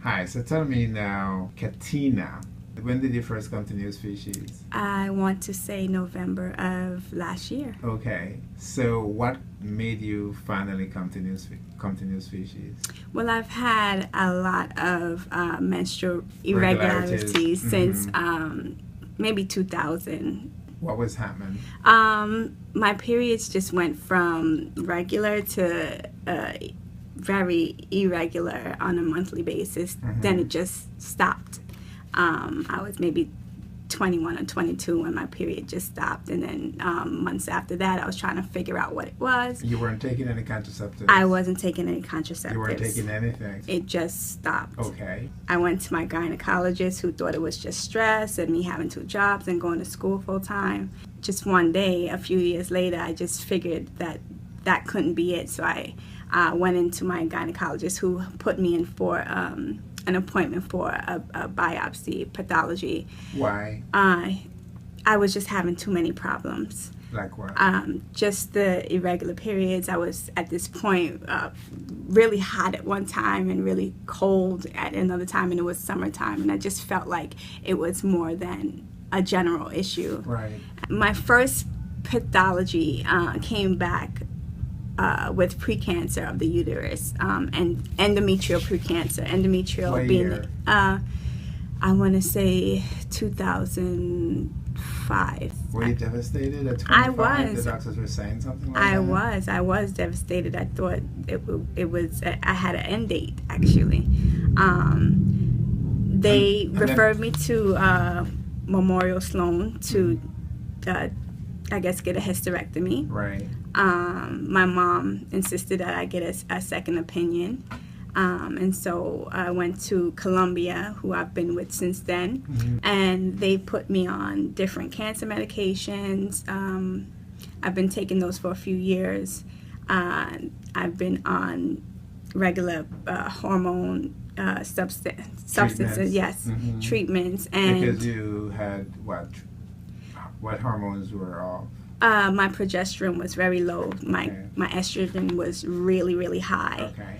Hi, so tell me now, Katina, when did you first come to New Species? I want to say November of last year. Okay, so what made you finally come to New Species? Well, I've had a lot of menstrual Irregularities. irregularities since maybe 2000. What was happening? My periods just went from regular to very irregular on a monthly basis. Then it just stopped. I was maybe 21 or 22 when my period just stopped, and then months after that I was trying to figure out what it was. You weren't taking any contraceptives? I wasn't taking any contraceptives. You weren't taking anything? It just stopped. Okay. I went to my gynecologist, who thought it was just stress and me having 2 jobs and going to school full time. Just one day, a few years later, I just figured that that couldn't be it. So I went into my gynecologist, who put me in for an appointment for a biopsy pathology. Why? I was just having too many problems. Like what? Just the irregular periods. I was at this point really hot at one time and really cold at another time, and it was summertime, and I just felt like it was more than a general issue. Right. My first pathology came back with precancer of the uterus and endometrial precancer. Endometrial What being, year? I want to say 2005. Were you devastated at 25? I was. The doctors were saying something like I that? I was devastated. I thought it was. I had an end date actually. They referred me to Memorial Sloan to, I guess, get a hysterectomy. Right. My mom insisted that I get a second opinion. And so I went to Columbia, who I've been with since then, and they put me on different cancer medications. I've been taking those for a few years. I've been on regular hormone substances, yes, treatments. And because you had what hormones were off? My progesterone was very low. My estrogen was really, really high. Okay.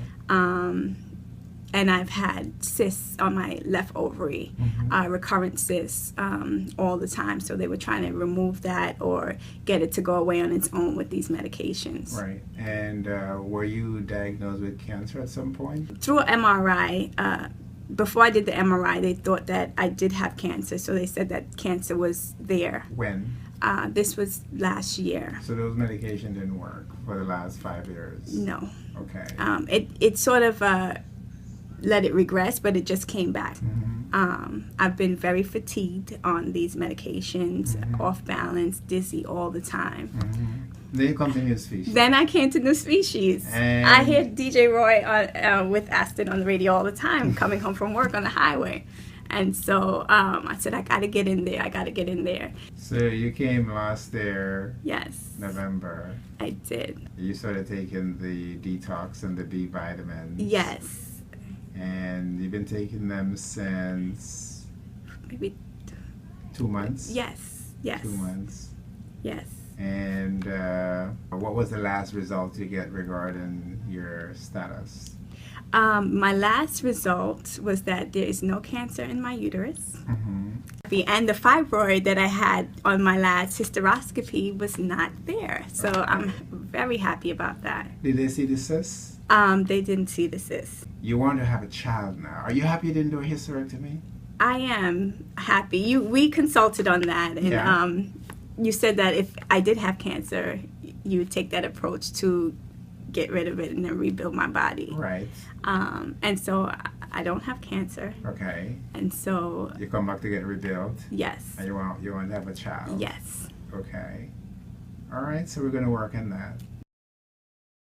And I've had cysts on my left ovary, recurrent cysts all the time. So they were trying to remove that or get it to go away on its own with these medications. Right. And were you diagnosed with cancer at some point? Through an MRI, before I did the MRI, they thought that I did have cancer. So they said that cancer was there. When? This was last year. So those medications didn't work for the last 5 years? No. Okay. It sort of let it regress, but it just came back. I've been very fatigued on these medications, off balance, dizzy all the time. Then you come to New Species. Then I came to New Species. And I hear DJ Roy with Aston on the radio all the time, coming home from work on the highway. And so I said, I got to get in there. I got to get in there. So you came last year, Yes. November. I did. You started taking the detox and the B vitamins. Yes. And you've been taking them since Maybe 2 months? Yes. 2 months. Yes. And what was the last result you get regarding your status? My last result was that there is no cancer in my uterus. And the fibroid that I had on my last hysteroscopy was not there. So I'm very happy about that. Did they see the cysts? They didn't see the cyst. You want to have a child now. Are you happy you didn't do a hysterectomy? I am happy. We consulted on that, and you said that if I did have cancer, you would take that approach to get rid of it and then rebuild my body. Right. And so I don't have cancer. Okay. And so You come back to get rebuilt, yes. and you want to have a child. Yes. Okay. All right. So we're going to work on that.